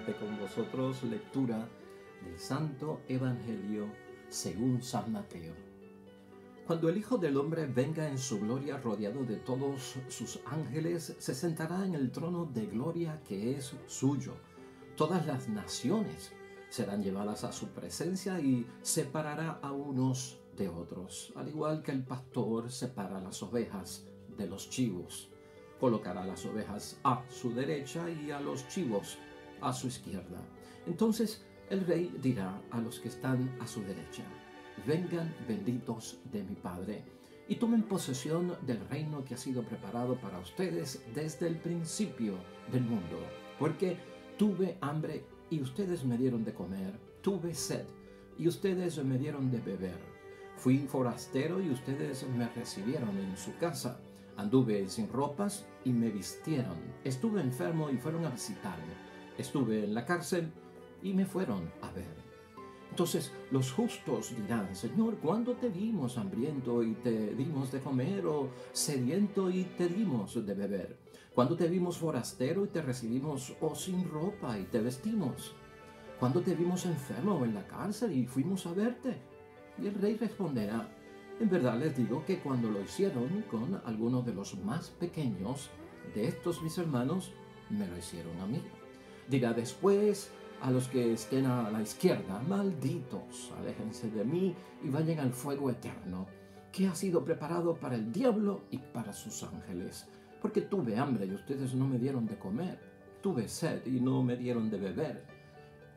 comparte con vosotros lectura del Santo Evangelio según San Mateo. Cuando el Hijo del Hombre venga en su gloria rodeado de todos sus ángeles, se sentará en el trono de gloria que es suyo. Todas las naciones serán llevadas a su presencia y separará a unos de otros, al igual que el pastor separa las ovejas de los chivos. Colocará las ovejas a su derecha y a los chivos a su izquierda. Entonces el rey dirá a los que están a su derecha: vengan benditos de mi Padre, y tomen posesión del reino que ha sido preparado para ustedes desde el principio del mundo. Porque tuve hambre y ustedes me dieron de comer, tuve sed y ustedes me dieron de beber, fui forastero y ustedes me recibieron en su casa, anduve sin ropas y me vistieron, estuve enfermo y fueron a visitarme, estuve en la cárcel y me fueron a ver. Entonces los justos dirán: Señor, ¿cuándo te vimos hambriento y te dimos de comer, o sediento y te dimos de beber? ¿Cuándo te vimos forastero y te recibimos, o sin ropa y te vestimos? ¿Cuándo te vimos enfermo o en la cárcel y fuimos a verte? Y el rey responderá: en verdad les digo que cuando lo hicieron con algunos de los más pequeños de estos mis hermanos, me lo hicieron a mí. Dirá después a los que estén a la izquierda: malditos, aléjense de mí y vayan al fuego eterno, que ha sido preparado para el diablo y para sus ángeles. Porque tuve hambre y ustedes no me dieron de comer, tuve sed y no me dieron de beber,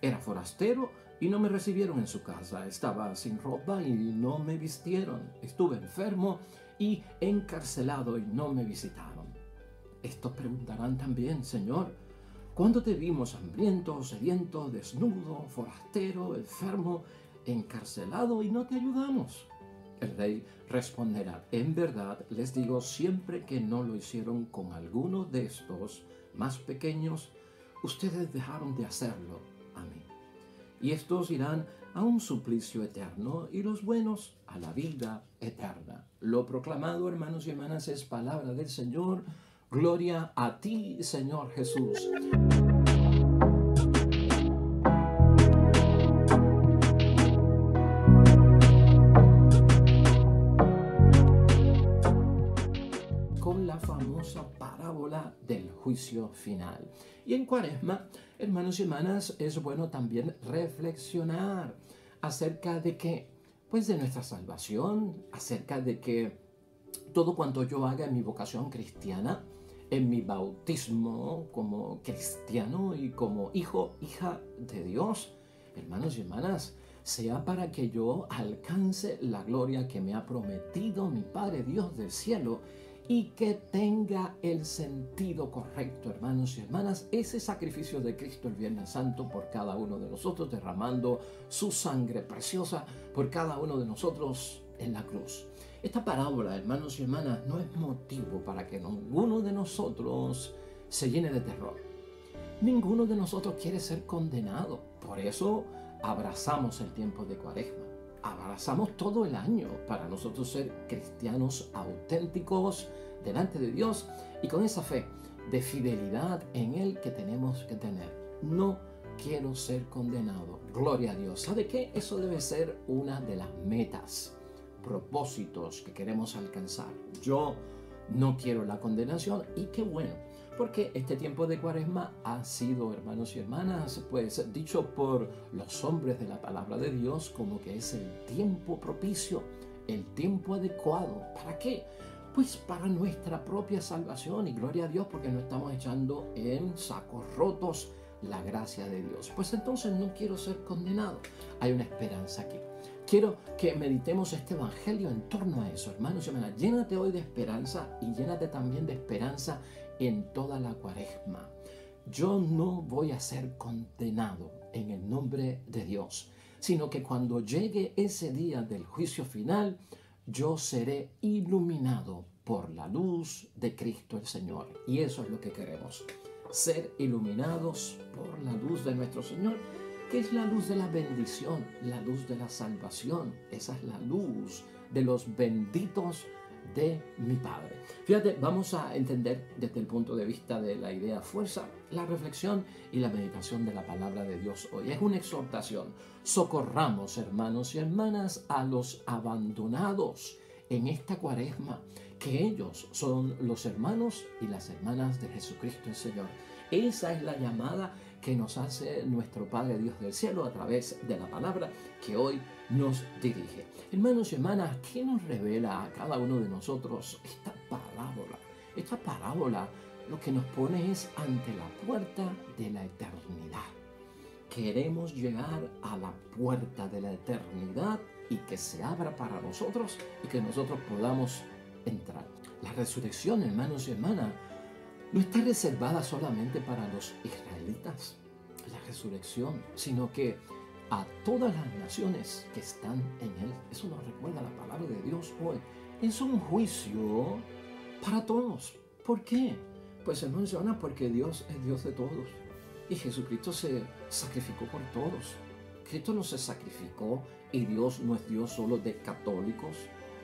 era forastero y no me recibieron en su casa, estaba sin ropa y no me vistieron, estuve enfermo y encarcelado y no me visitaron. Estos preguntarán también: Señor, ¿cuándo te vimos hambriento, sediento, desnudo, forastero, enfermo, encarcelado y no te ayudamos? El rey responderá: en verdad les digo, siempre que no lo hicieron con alguno de estos más pequeños, ustedes dejaron de hacerlo a mí. Y estos irán a un suplicio eterno y los buenos a la vida eterna. Lo proclamado, hermanos y hermanas, es palabra del Señor. Gloria a ti, Señor Jesús. Con la famosa parábola del juicio final. Y en Cuaresma, hermanos y hermanas, es bueno también reflexionar acerca de que, pues, de nuestra salvación, acerca de que todo cuanto yo haga en mi vocación cristiana, en mi bautismo como cristiano y como hijo, hija de Dios, hermanos y hermanas, sea para que yo alcance la gloria que me ha prometido mi Padre Dios del cielo, y que tenga el sentido correcto, hermanos y hermanas, ese sacrificio de Cristo el Viernes Santo por cada uno de nosotros, derramando su sangre preciosa por cada uno de nosotros en la cruz. Esta parábola, hermanos y hermanas, no es motivo para que ninguno de nosotros se llene de terror. Ninguno de nosotros quiere ser condenado. Por eso abrazamos el tiempo de Cuaresma. Abrazamos todo el año para nosotros ser cristianos auténticos delante de Dios y con esa fe de fidelidad en Él que tenemos que tener. No quiero ser condenado. Gloria a Dios. ¿Sabe qué? Eso debe ser una de las metas, propósitos que queremos alcanzar. Yo no quiero la condenación, y qué bueno, porque este tiempo de Cuaresma ha sido, hermanos y hermanas, pues dicho por los hombres de la palabra de Dios como que es el tiempo propicio, el tiempo adecuado. ¿Para qué? Pues para nuestra propia salvación, y gloria a Dios porque no estamos echando en sacos rotos la gracia de Dios. Pues entonces no quiero ser condenado. Hay una esperanza aquí. Quiero que meditemos este evangelio en torno a eso, hermanos y hermanas. Llénate hoy de esperanza y llénate también de esperanza en toda la Cuaresma. Yo no voy a ser condenado en el nombre de Dios, sino que cuando llegue ese día del juicio final, yo seré iluminado por la luz de Cristo el Señor. Y eso es lo que queremos, ser iluminados por la luz de nuestro Señor, que es la luz de la bendición, la luz de la salvación. Esa es la luz de los benditos de mi Padre. Fíjate, vamos a entender desde el punto de vista de la idea fuerza, la reflexión y la meditación de la palabra de Dios hoy. Es una exhortación. Socorramos, hermanos y hermanas, a los abandonados en esta cuaresma, que ellos son los hermanos y las hermanas de Jesucristo el Señor. Esa es la llamada que nos hace nuestro Padre Dios del cielo a través de la palabra que hoy nos dirige. Hermanos y hermanas, ¿qué nos revela a cada uno de nosotros esta parábola? Esta parábola lo que nos pone es ante la puerta de la eternidad. Queremos llegar a la puerta de la eternidad y que se abra para nosotros y que nosotros podamos entrar. La resurrección, hermanos y hermanas, no está reservada solamente para los israelitas, la resurrección, sino que a todas las naciones que están en él. Eso nos recuerda la palabra de Dios hoy. Es un juicio para todos. ¿Por qué? Pues hermanos y hermanas, porque Dios es Dios de todos. Y Jesucristo se sacrificó por todos. Cristo no se sacrificó y Dios no es Dios solo de católicos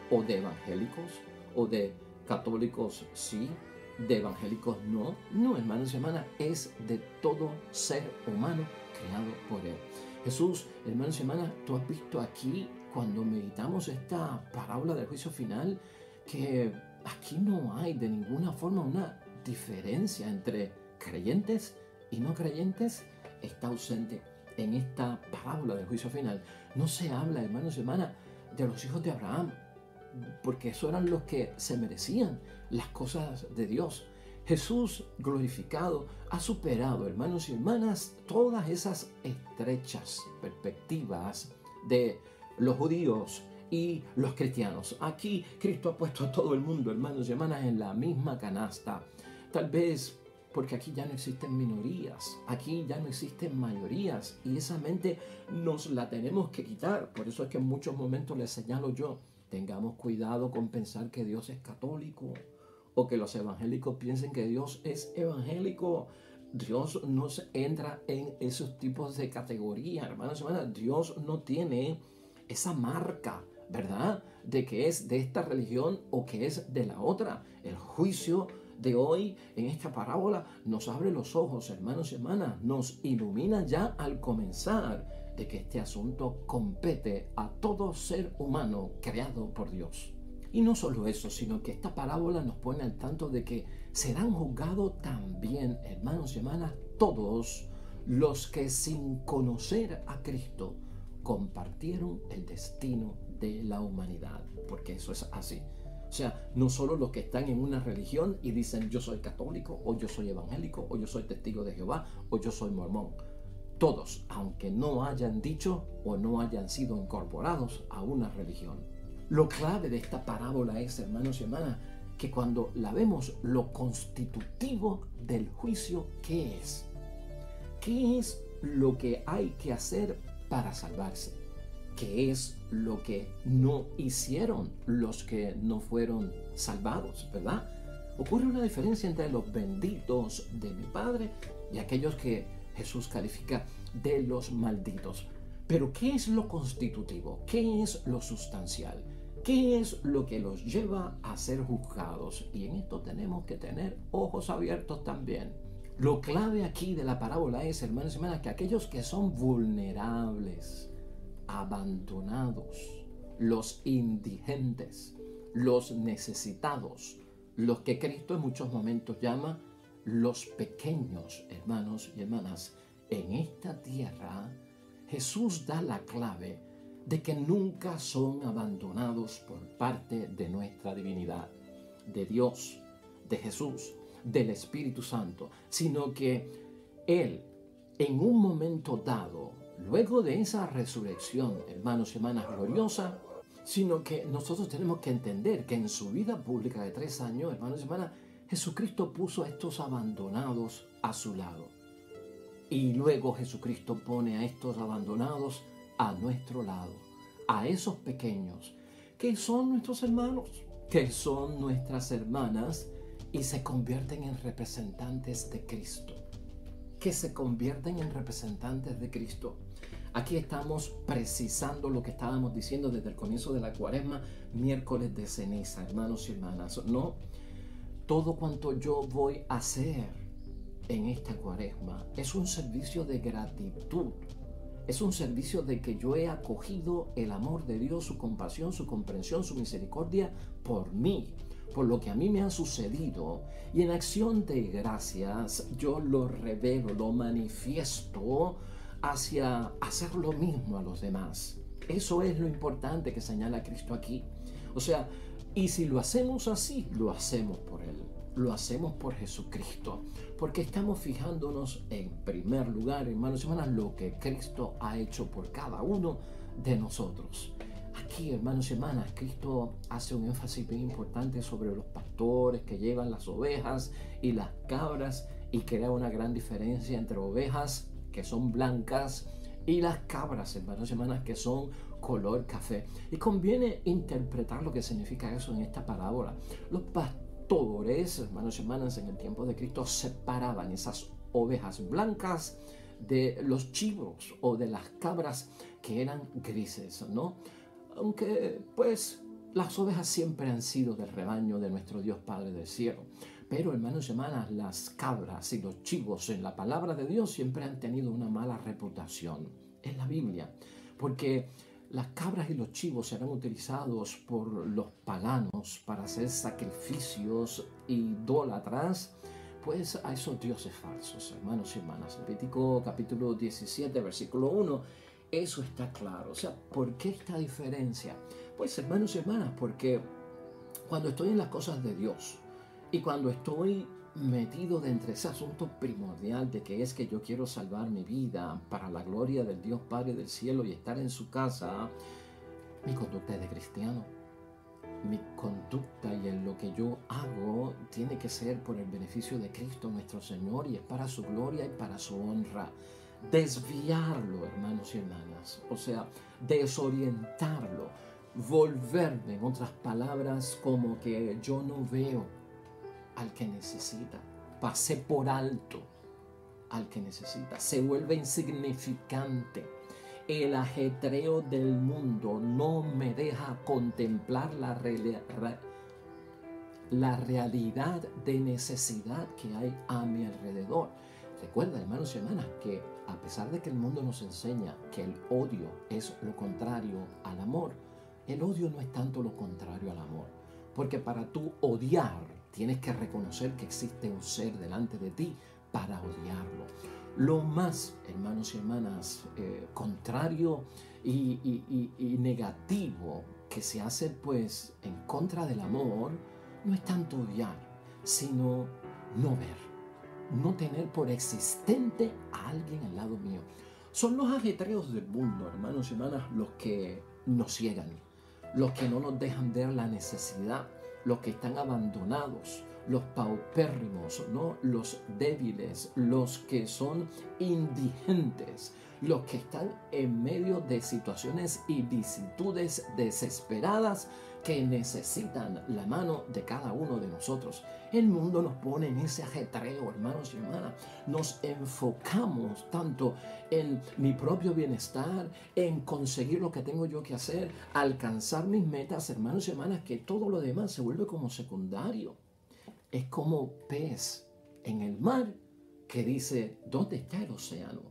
o de evangélicos o de católicos sí, de evangélicos no. No, hermanos y hermanas, es de todo ser humano creado por Él. Jesús, hermanos y hermanas, tú has visto aquí cuando meditamos esta parábola del juicio final que aquí no hay de ninguna forma una diferencia entre creyentes y no creyentes. Está ausente en esta parábola del juicio final. No se habla, hermanos y hermanas, de los hijos de Abraham, porque esos eran los que se merecían las cosas de Dios. Jesús glorificado ha superado, hermanos y hermanas, todas esas estrechas perspectivas de los judíos y los cristianos. Aquí Cristo ha puesto a todo el mundo, hermanos y hermanas, en la misma canasta. Tal vez porque aquí ya no existen minorías, aquí ya no existen mayorías, y esa mente nos la tenemos que quitar. Por eso es que en muchos momentos les señalo yo, tengamos cuidado con pensar que Dios es católico o que los evangélicos piensen que Dios es evangélico. Dios no entra en esos tipos de categorías, hermanos y hermanas. Dios no tiene esa marca, ¿verdad?, de que es de esta religión o que es de la otra. El juicio de hoy en esta parábola nos abre los ojos, hermanos y hermanas, nos ilumina ya al comenzar de que este asunto compete a todo ser humano creado por Dios. Y no solo eso, sino que esta parábola nos pone al tanto de que serán juzgados también, hermanos y hermanas, todos los que sin conocer a Cristo compartieron el destino de la humanidad, porque eso es así. O sea, no solo los que están en una religión y dicen yo soy católico, o yo soy evangélico, o yo soy testigo de Jehová, o yo soy mormón. Todos, aunque no hayan dicho o no hayan sido incorporados a una religión. Lo clave de esta parábola es, hermanos y hermanas, que cuando la vemos, lo constitutivo del juicio, ¿qué es? ¿Qué es lo que hay que hacer para salvarse? ¿Qué es lo que no hicieron los que no fueron salvados, verdad? Ocurre una diferencia entre los benditos de mi Padre y aquellos que Jesús califica de los malditos. Pero ¿qué es lo constitutivo? ¿Qué es lo sustancial? ¿Qué es lo que los lleva a ser juzgados? Y en esto tenemos que tener ojos abiertos también. Lo clave aquí de la parábola es, hermanos y hermanas, que aquellos que son vulnerables, abandonados, los indigentes, los necesitados, los que Cristo en muchos momentos llama los pequeños, hermanos y hermanas, en esta tierra, Jesús da la clave de que nunca son abandonados por parte de nuestra divinidad, de Dios, de Jesús, del Espíritu Santo, sino que Él, en un momento dado, luego de esa resurrección, hermanos y hermanas, gloriosa, sino que nosotros tenemos que entender que en su vida pública de 3 años, hermanos y hermanas, Jesucristo puso a estos abandonados a su lado. Y luego Jesucristo pone a estos abandonados a nuestro lado, a esos pequeños, que son nuestros hermanos, que son nuestras hermanas, y se convierten en representantes de Cristo. Que se convierten en representantes de Cristo. Aquí estamos precisando lo que estábamos diciendo desde el comienzo de la Cuaresma, miércoles de ceniza, hermanos y hermanas. No, todo cuanto yo voy a hacer en esta Cuaresma es un servicio de gratitud. Es un servicio de que yo he acogido el amor de Dios, su compasión, su comprensión, su misericordia por mí, por lo que a mí me ha sucedido. Y en acción de gracias yo lo revelo, lo manifiesto hacia hacer lo mismo a los demás. Eso es lo importante que señala Cristo aquí. O sea, y si lo hacemos así, lo hacemos por Él. Lo hacemos por Jesucristo, porque estamos fijándonos en primer lugar, hermanos y hermanas, lo que Cristo ha hecho por cada uno de nosotros. Aquí, hermanos y hermanas, Cristo hace un énfasis bien importante sobre los pastores que llevan las ovejas y las cabras y crea una gran diferencia entre ovejas que son blancas y las cabras, hermanos y hermanas, que son color café. Y conviene interpretar lo que significa eso en esta parábola. Los pastores, hermanos y hermanas, en el tiempo de Cristo separaban esas ovejas blancas de los chivos o de las cabras que eran grises, ¿no? Aunque pues las ovejas siempre han sido del rebaño de nuestro Dios Padre del cielo. Pero, hermanos y hermanas, las cabras y los chivos en la palabra de Dios siempre han tenido una mala reputación en la Biblia, porque las cabras y los chivos eran utilizados por los paganos para hacer sacrificios idólatras, pues a esos dioses falsos, hermanos y hermanas. Levítico capítulo 17, versículo 1, eso está claro. O sea, ¿por qué esta diferencia? Pues, hermanos y hermanas, porque cuando estoy en las cosas de Dios y cuando estoy metido dentro de ese asunto primordial de que es que yo quiero salvar mi vida para la gloria del Dios Padre del cielo y estar en su casa, mi conducta es de cristiano. Mi conducta y en lo que yo hago tiene que ser por el beneficio de Cristo nuestro Señor y es para su gloria y para su honra. Desviarlo, hermanos y hermanas, o sea, desorientarlo, volverme, en otras palabras, como que yo no veo al que necesita, pasé por alto al que necesita, se vuelve insignificante. El ajetreo del mundo no me deja contemplar la realidad de necesidad que hay a mi alrededor. Recuerda, hermanos y hermanas, que a pesar de que el mundo nos enseña que el odio es lo contrario al amor, el odio no es tanto lo contrario al amor, porque para tú odiar tienes que reconocer que existe un ser delante de ti para odiarlo. Lo más, hermanos y hermanas, contrario y negativo que se hace pues en contra del amor no es tanto odiar, sino no ver, no tener por existente a alguien al lado mío. Son los ajetreos del mundo, hermanos y hermanas, los que nos ciegan, los que no nos dejan ver la necesidad, los que están abandonados, los paupérrimos, ¿no? Los débiles, los que son indigentes, los que están en medio de situaciones y vicisitudes desesperadas que necesitan la mano de cada uno de nosotros. El mundo nos pone en ese ajetreo, hermanos y hermanas. Nos enfocamos tanto en mi propio bienestar, en conseguir lo que tengo yo que hacer, alcanzar mis metas, hermanos y hermanas, que todo lo demás se vuelve como secundario. Es como pez en el mar que dice, ¿dónde está el océano?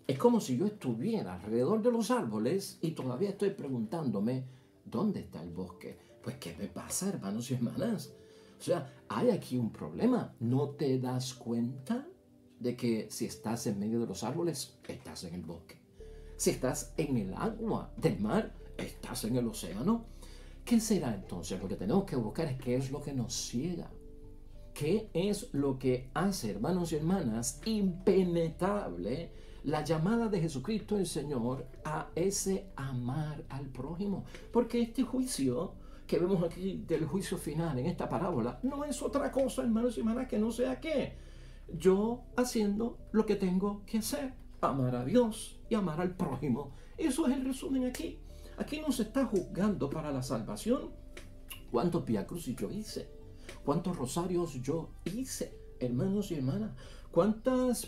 Es como si yo estuviera alrededor de los árboles y todavía estoy preguntándome, ¿dónde está el bosque? Pues, ¿qué me pasa, hermanos y hermanas? O sea, hay aquí un problema. ¿No te das cuenta de que si estás en medio de los árboles, estás en el bosque? Si estás en el agua del mar, estás en el océano. ¿Qué será entonces? Lo que tenemos que buscar es qué es lo que nos ciega. ¿Qué es lo que hace, hermanos y hermanas, impenetrable la llamada de Jesucristo el Señor a ese amar al prójimo? Porque este juicio que vemos aquí del juicio final en esta parábola no es otra cosa, hermanos y hermanas, que no sea que yo haciendo lo que tengo que hacer, amar a Dios y amar al prójimo. Eso es el resumen aquí. Aquí no se está juzgando para la salvación cuántos viacrucis yo hice, cuántos rosarios yo hice. hermanos y hermanas. ¿Cuántas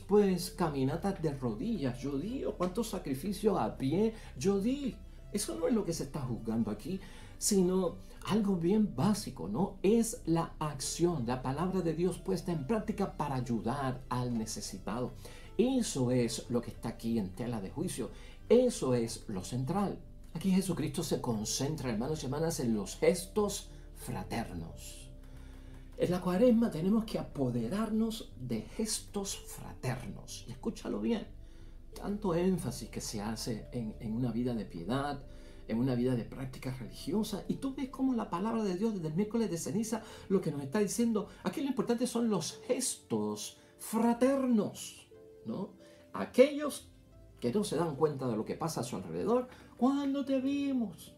caminatas de rodillas yo di? ¿O cuántos sacrificios a pie yo di? Eso no es lo que se está juzgando aquí, sino algo bien básico, ¿no? Es la acción, la palabra de Dios puesta en práctica para ayudar al necesitado. Eso es lo que está aquí en tela de juicio. Eso es lo central. Aquí Jesucristo se concentra, hermanos y hermanas, en los gestos fraternos. En la Cuaresma tenemos que apoderarnos de gestos fraternos. Y escúchalo bien, tanto énfasis que se hace en una vida de piedad, en una vida de práctica religiosa. Y tú ves cómo la palabra de Dios desde el miércoles de ceniza lo que nos está diciendo, aquí lo importante son los gestos fraternos, ¿no? Aquellos que no se dan cuenta de lo que pasa a su alrededor. ¿Cuándo te vimos?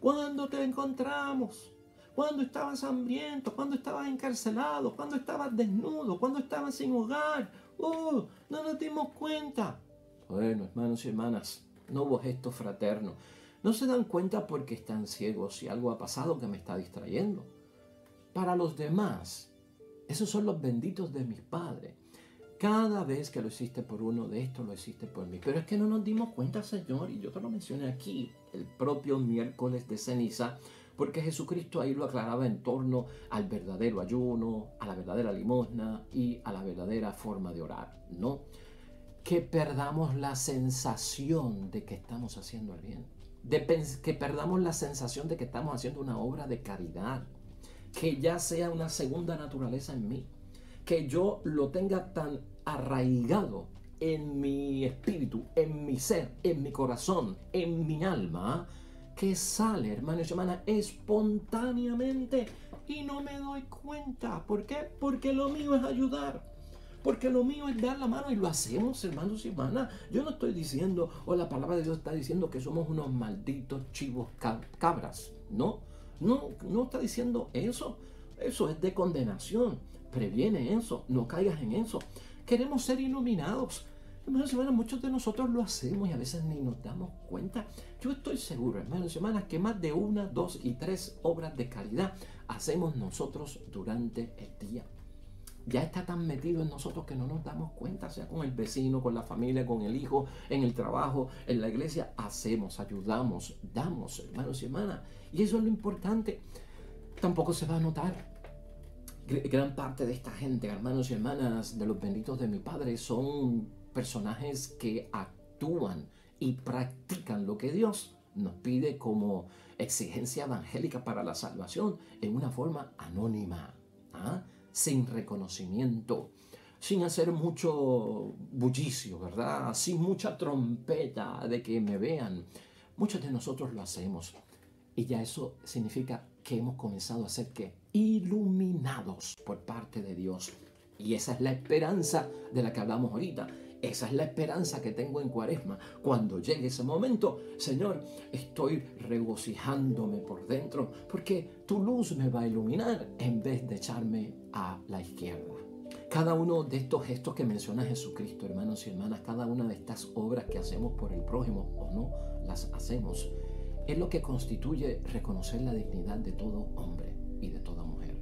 ¿Cuándo te encontramos? ¿Cuándo estabas hambriento? ¿Cuándo estabas encarcelado? ¿Cuándo estabas desnudo? ¿Cuándo estabas sin hogar? No nos dimos cuenta. Bueno, hermanos y hermanas, no hubo gesto fraterno. No se dan cuenta porque están ciegos si algo ha pasado que me está distrayendo. Para los demás, esos son los benditos de mis padres. Cada vez que lo hiciste por uno de estos, lo hiciste por mí. Pero es que no nos dimos cuenta, Señor, y yo te lo mencioné aquí, el propio miércoles de ceniza, porque Jesucristo ahí lo aclaraba en torno al verdadero ayuno, a la verdadera limosna y a la verdadera forma de orar, ¿no? Que perdamos la sensación de que estamos haciendo el bien, que perdamos la sensación de que estamos haciendo una obra de caridad, que ya sea una segunda naturaleza en mí, que yo lo tenga tan arraigado en mi espíritu, en mi ser, en mi corazón, en mi alma, que sale, hermanos y hermanas, espontáneamente y no me doy cuenta. ¿Por qué? Porque lo mío es ayudar. Porque lo mío es dar la mano y lo hacemos, hermanos y hermanas. Yo no estoy diciendo, o la palabra de Dios está diciendo que somos unos malditos chivos cabras. No está diciendo eso. Eso es de condenación. Previene eso, no caigas en eso. Queremos ser iluminados. Hermanos y hermanas, muchos de nosotros lo hacemos y a veces ni nos damos cuenta. Yo estoy seguro, hermanos y hermanas, que más de 1, 2 y 3 obras de caridad hacemos nosotros durante el día. Ya está tan metido en nosotros que no nos damos cuenta, sea con el vecino, con la familia, con el hijo, en el trabajo, en la iglesia. Hacemos, ayudamos, damos, hermanos y hermanas. Y eso es lo importante. Tampoco se va a notar. Gran parte de esta gente, hermanos y hermanas, de los benditos de mi Padre, son personajes que actúan y practican lo que Dios nos pide como exigencia evangélica para la salvación en una forma anónima, sin reconocimiento, sin hacer mucho bullicio, ¿verdad? Sin mucha trompeta de que me vean. Muchos de nosotros lo hacemos y ya eso significa que hemos comenzado a ser iluminados por parte de Dios. Y esa es la esperanza de la que hablamos ahorita. Esa es la esperanza que tengo en Cuaresma. Cuando llegue ese momento, Señor, estoy regocijándome por dentro porque tu luz me va a iluminar en vez de echarme a la izquierda. Cada uno de estos gestos que menciona Jesucristo, hermanos y hermanas, cada una de estas obras que hacemos por el prójimo o no las hacemos, es lo que constituye reconocer la dignidad de todo hombre y de toda mujer.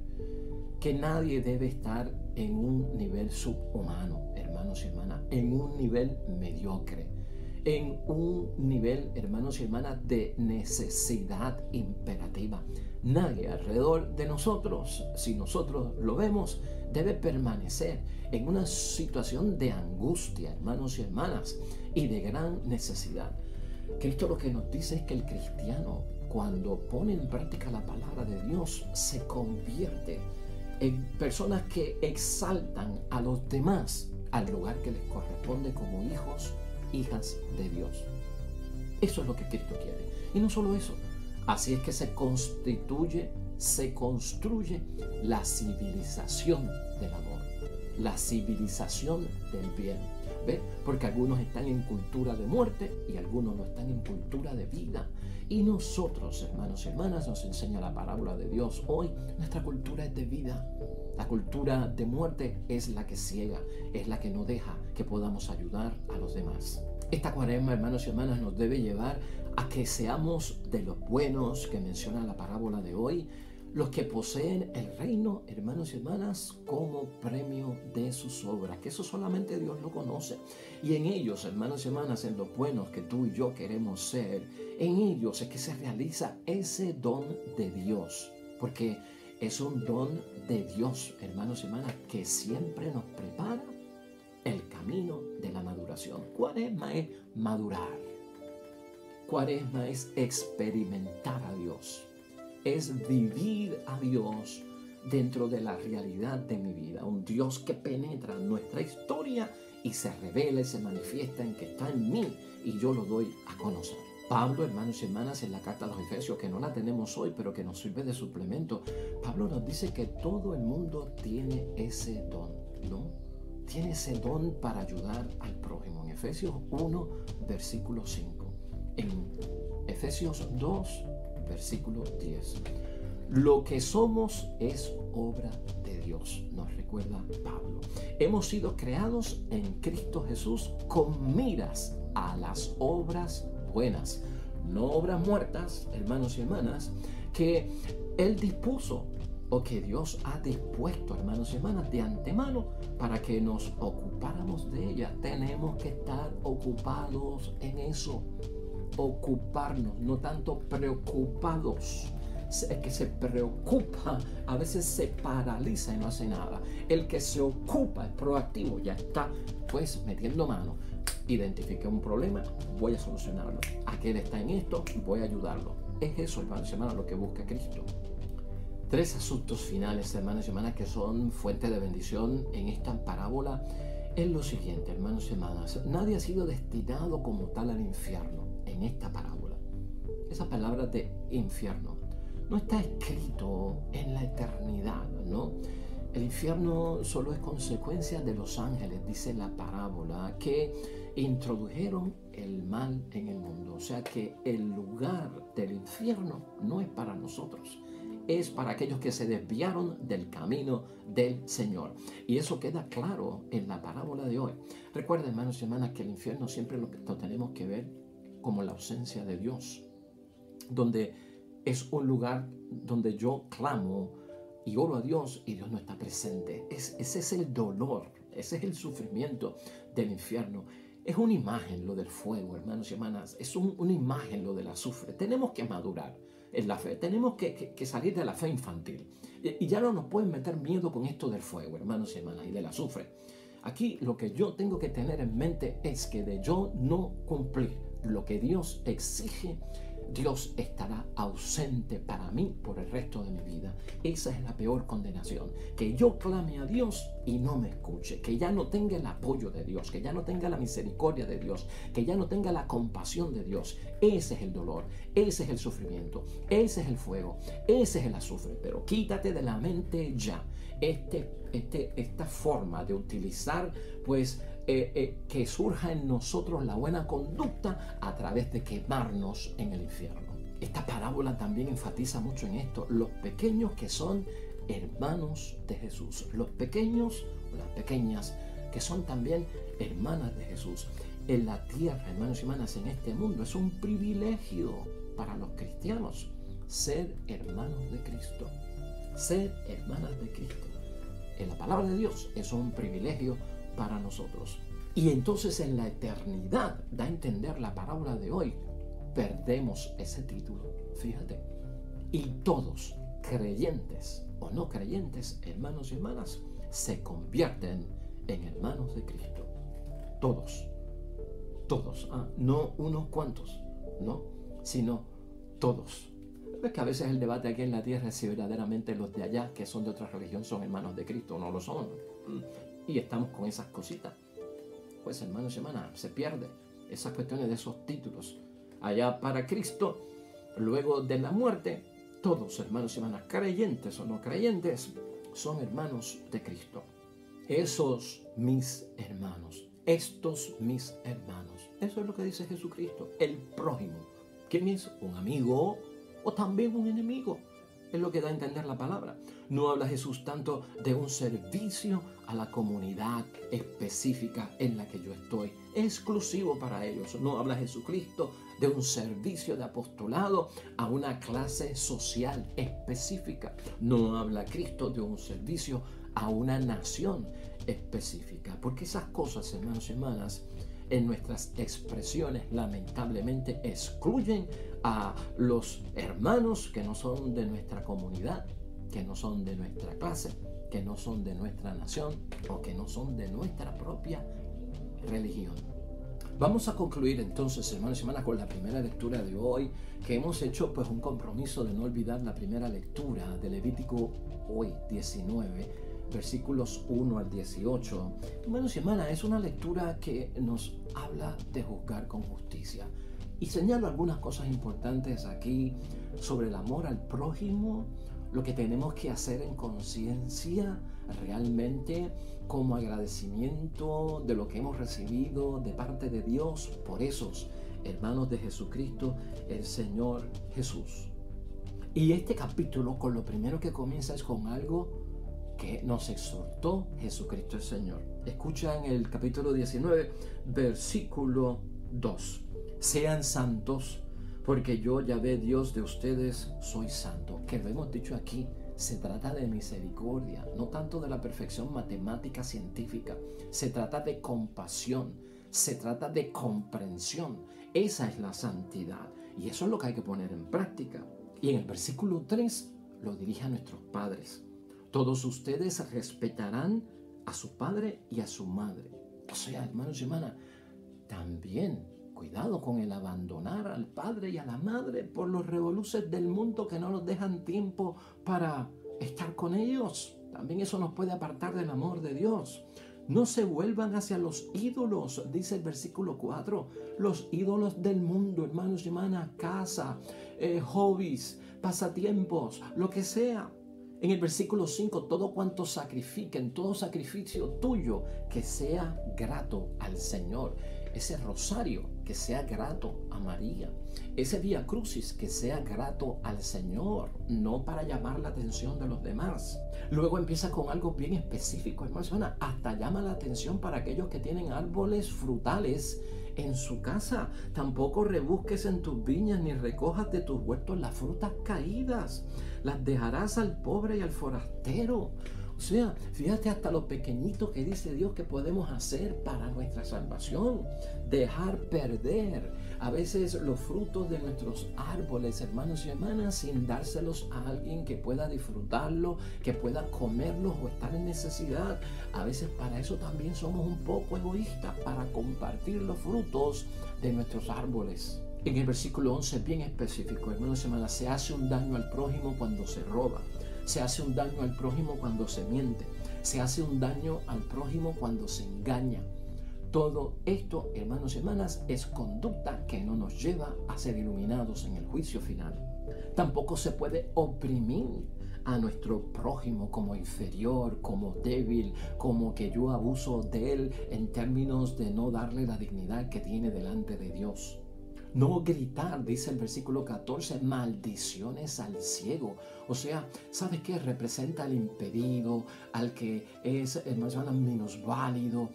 Que nadie debe estar en un nivel subhumano, hermanos y hermanas, en un nivel mediocre, en un nivel, hermanos y hermanas, de necesidad imperativa. Nadie alrededor de nosotros, si nosotros lo vemos, debe permanecer en una situación de angustia, hermanos y hermanas, y de gran necesidad. Cristo lo que nos dice es que el cristiano, cuando pone en práctica la palabra de Dios, se convierte en personas que exaltan a los demás al lugar que les corresponde como hijos, hijas de Dios. Eso es lo que Cristo quiere. Y no solo eso, así es que se construye la civilización del amor, la civilización del bien. ¿Ve? Porque algunos están en cultura de muerte y algunos no están en cultura de vida. Y nosotros, hermanos y hermanas, nos enseña la parábola de Dios hoy. Nuestra cultura es de vida. La cultura de muerte es la que ciega, es la que no deja que podamos ayudar a los demás. Esta Cuaresma, hermanos y hermanas, nos debe llevar a que seamos de los buenos que menciona la parábola de hoy, los que poseen el reino, hermanos y hermanas, como premio de sus obras, que eso solamente Dios lo conoce. Y en ellos, hermanos y hermanas, en los buenos que tú y yo queremos ser, en ellos es que se realiza ese don de Dios, porque es un don de Dios, hermanos y hermanas, que siempre nos prepara el camino de la maduración. Cuaresma es madurar. Cuaresma es experimentar a Dios. Es vivir a Dios dentro de la realidad de mi vida. Un Dios que penetra en nuestra historia y se revela y se manifiesta en que está en mí y yo lo doy a conocer. Pablo, hermanos y hermanas, en la carta a los Efesios, que no la tenemos hoy, pero que nos sirve de suplemento, Pablo nos dice que todo el mundo tiene ese don, ¿no? Tiene ese don para ayudar al prójimo. En Efesios 1, versículo 5. En Efesios 2, versículo 10. Lo que somos es obra de Dios, nos recuerda Pablo. Hemos sido creados en Cristo Jesús con miras a las obras buenas, no obras muertas, hermanos y hermanas, que Él dispuso o que Dios ha dispuesto, hermanos y hermanas, de antemano para que nos ocupáramos de ellas. Tenemos que estar ocupados en eso. Ocuparnos, no tanto preocupados. El que se preocupa a veces se paraliza y no hace nada. El que se ocupa es proactivo, ya está pues metiendo mano. Identifiqué un problema, voy a solucionarlo. Aquel está en esto, voy a ayudarlo. Es eso, hermanos y hermanas, lo que busca Cristo. 3 asuntos finales, hermanos y hermanas, que son fuente de bendición en esta parábola. Es lo siguiente, hermanos y hermanas. Nadie ha sido destinado como tal al infierno en esta parábola. Esa palabra de infierno no está escrito en la eternidad, ¿no? El infierno solo es consecuencia de los ángeles, dice la parábola, que introdujeron el mal en el mundo. O sea que el lugar del infierno no es para nosotros, es para aquellos que se desviaron del camino del Señor. Y eso queda claro en la parábola de hoy. Recuerden, hermanos y hermanas, que el infierno siempre lo tenemos que ver como la ausencia de Dios, donde es un lugar donde yo clamo y oro a Dios y Dios no está presente. Ese es el dolor, ese es el sufrimiento del infierno. Es una imagen lo del fuego, hermanos y hermanas. Es una imagen lo del azufre. Tenemos que madurar en la fe. Tenemos que salir de la fe infantil. Y ya no nos pueden meter miedo con esto del fuego, hermanos y hermanas, y del azufre. Aquí lo que yo tengo que tener en mente es que de yo no cumplir lo que Dios exige, Dios estará ausente para mí por el resto de mi vida. Esa es la peor condenación. Que yo clame a Dios y no me escuche. Que ya no tenga el apoyo de Dios. Que ya no tenga la misericordia de Dios. Que ya no tenga la compasión de Dios. Ese es el dolor. Ese es el sufrimiento. Ese es el fuego. Ese es el azufre. Pero quítate de la mente ya esta forma de utilizar pues que surja en nosotros la buena conducta a través de quemarnos en el infierno. Esta parábola también enfatiza mucho en esto, los pequeños que son hermanos de Jesús, los pequeños, las pequeñas que son también hermanas de Jesús. En la tierra, hermanos y hermanas, en este mundo es un privilegio para los cristianos ser hermanos de Cristo, ser hermanas de Cristo. En la palabra de Dios es un privilegio para nosotros. Y entonces en la eternidad, da a entender la parábola de hoy, perdemos ese título, fíjate. Y todos, creyentes o no creyentes, hermanos y hermanas, se convierten en hermanos de Cristo. Todos, no unos cuantos, no, sino todos. Es que a veces el debate aquí en la tierra es si verdaderamente los de allá, que son de otra religión, son hermanos de Cristo o no lo son. Y estamos con esas cositas. Pues hermanos y hermanas, se pierde esas cuestiones de esos títulos. Allá para Cristo, luego de la muerte, todos hermanos y hermanas, creyentes o no creyentes, son hermanos de Cristo. Esos mis hermanos, estos mis hermanos. Eso es lo que dice Jesucristo, el prójimo. ¿Quién es? Un amigo o también un enemigo. Es lo que da a entender la palabra. No habla Jesús tanto de un servicio a la comunidad específica en la que yo estoy, exclusivo para ellos. No habla Jesucristo de un servicio de apostolado a una clase social específica. No habla Cristo de un servicio a una nación específica. Porque esas cosas, hermanos y hermanas, en nuestras expresiones lamentablemente excluyen a los hermanos que no son de nuestra comunidad, que no son de nuestra clase, que no son de nuestra nación o que no son de nuestra propia religión. Vamos a concluir entonces, hermanos y hermanas, con la primera lectura de hoy, que hemos hecho pues un compromiso de no olvidar la primera lectura de Levítico hoy 19, versículos 1 al 18. Hermanos y hermanas, es una lectura que nos habla de juzgar con justicia. Y señalo algunas cosas importantes aquí sobre el amor al prójimo, lo que tenemos que hacer en conciencia realmente como agradecimiento de lo que hemos recibido de parte de Dios por esos hermanos de Jesucristo, el Señor Jesús. Y este capítulo, con lo primero que comienza, es con algo que nos exhortó Jesucristo el Señor. Escucha en el capítulo 19, versículo 2. Sean santos, porque yo, Yahvé, Dios de ustedes, soy santo. Que lo hemos dicho aquí, se trata de misericordia, no tanto de la perfección matemática científica. Se trata de compasión, se trata de comprensión. Esa es la santidad y eso es lo que hay que poner en práctica. Y en el versículo 3 lo dirige a nuestros padres. Todos ustedes respetarán a su padre y a su madre. O sea, hermanos y hermanas, también cuidado con el abandonar al padre y a la madre por los revoluces del mundo que no nos dejan tiempo para estar con ellos. También eso nos puede apartar del amor de Dios. No se vuelvan hacia los ídolos, dice el versículo 4. Los ídolos del mundo, hermanos y hermanas, casa, hobbies, pasatiempos, lo que sea. En el versículo 5, todo cuanto sacrifiquen, todo sacrificio tuyo, que sea grato al Señor. Ese rosario, que sea grato a María. Ese Vía Crucis, que sea grato al Señor, no para llamar la atención de los demás. Luego empieza con algo bien específico, hermanos, hasta llama la atención para aquellos que tienen árboles frutales en su casa. Tampoco rebusques en tus viñas ni recojas de tus huertos las frutas caídas. Las dejarás al pobre y al forastero. O sea, fíjate hasta lo pequeñito que dice Dios que podemos hacer para nuestra salvación. Dejar perder a veces los frutos de nuestros árboles, hermanos y hermanas, sin dárselos a alguien que pueda disfrutarlo, que pueda comerlos o estar en necesidad. A veces para eso también somos un poco egoístas, para compartir los frutos de nuestros árboles. En el versículo 11, bien específico, hermanos y hermanas, se hace un daño al prójimo cuando se roba. Se hace un daño al prójimo cuando se miente. Se hace un daño al prójimo cuando se engaña. Todo esto, hermanos y hermanas, es conducta que no nos lleva a ser iluminados en el juicio final. Tampoco se puede oprimir a nuestro prójimo como inferior, como débil, como que yo abuso de él en términos de no darle la dignidad que tiene delante de Dios. No gritar, dice el versículo 14, maldiciones al ciego. O sea, ¿sabe qué? Representa al impedido, al que es, hermano, minusválido,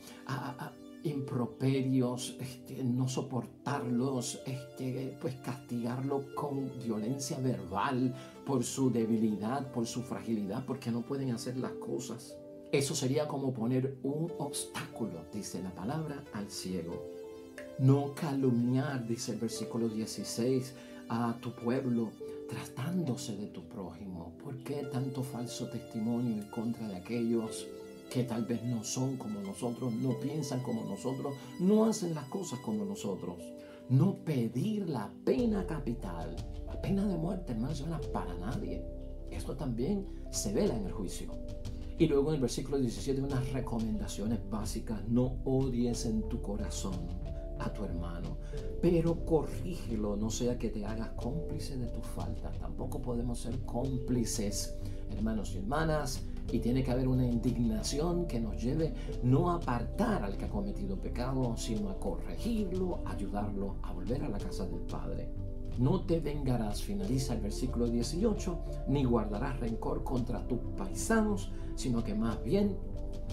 improperios, no soportarlos, pues castigarlo con violencia verbal por su debilidad, por su fragilidad, porque no pueden hacer las cosas. Eso sería como poner un obstáculo, dice la palabra, al ciego. No calumniar, dice el versículo 16, a tu pueblo tratándose de tu prójimo. ¿Por qué tanto falso testimonio en contra de aquellos que tal vez no son como nosotros, no piensan como nosotros, no hacen las cosas como nosotros? No pedir la pena capital, la pena de muerte, hermanos, no es para nadie. Esto también se vela en el juicio. Y luego en el versículo 17 unas recomendaciones básicas. No odies en tu corazón a tu hermano, pero corrígelo, no sea que te hagas cómplice de tus faltas. Tampoco podemos ser cómplices, hermanos y hermanas, y tiene que haber una indignación que nos lleve no a apartar al que ha cometido pecado, sino a corregirlo, ayudarlo a volver a la casa del Padre. No te vengarás, finaliza el versículo 18, ni guardarás rencor contra tus paisanos, sino que más bien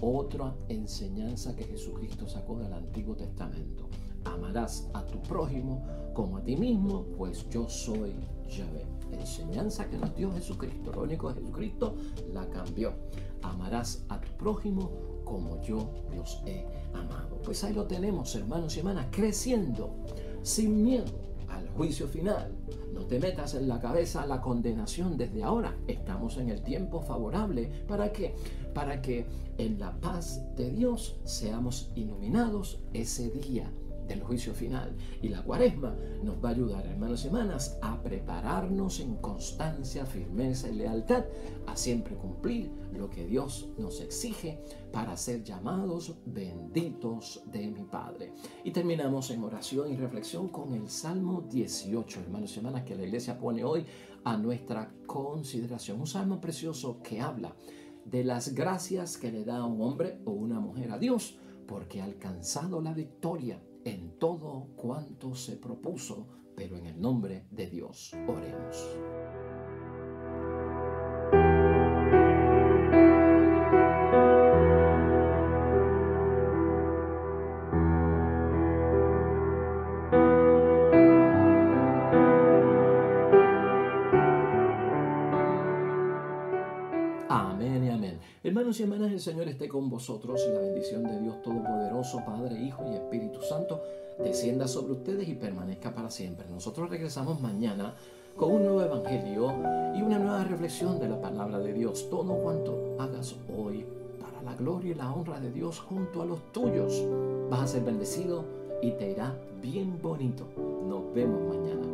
otra enseñanza que Jesucristo sacó del Antiguo Testamento. Amarás a tu prójimo como a ti mismo, pues yo soy Yahvé. Enseñanza que nos dio Jesucristo. Lo único que Jesucristo la cambió. Amarás a tu prójimo como yo los he amado. Pues ahí lo tenemos, hermanos y hermanas, creciendo sin miedo al juicio final. No te metas en la cabeza la condenación desde ahora. Estamos en el tiempo favorable. ¿Para qué? Para que en la paz de Dios seamos iluminados ese día del juicio final. Y la Cuaresma nos va a ayudar, hermanos y hermanas, a prepararnos en constancia, firmeza y lealtad, a siempre cumplir lo que Dios nos exige para ser llamados benditos de mi Padre. Y terminamos en oración y reflexión con el Salmo 18, hermanos y hermanas, que la iglesia pone hoy a nuestra consideración. Un salmo precioso que habla de las gracias que le da un hombre o una mujer a Dios, porque ha alcanzado la victoria en todo cuanto se propuso, pero en el nombre de Dios. Oremos. Amén y amén. Hermanos y hermanas, el Señor esté con vosotros. La bendición de Dios Todopoderoso, Padre, Hijo y Espíritu Santo, descienda sobre ustedes y permanezca para siempre. Nosotros regresamos mañana con un nuevo evangelio y una nueva reflexión de la palabra de Dios. Todo cuanto hagas hoy para la gloria y la honra de Dios junto a los tuyos, vas a ser bendecido y te irá bien bonito. Nos vemos mañana.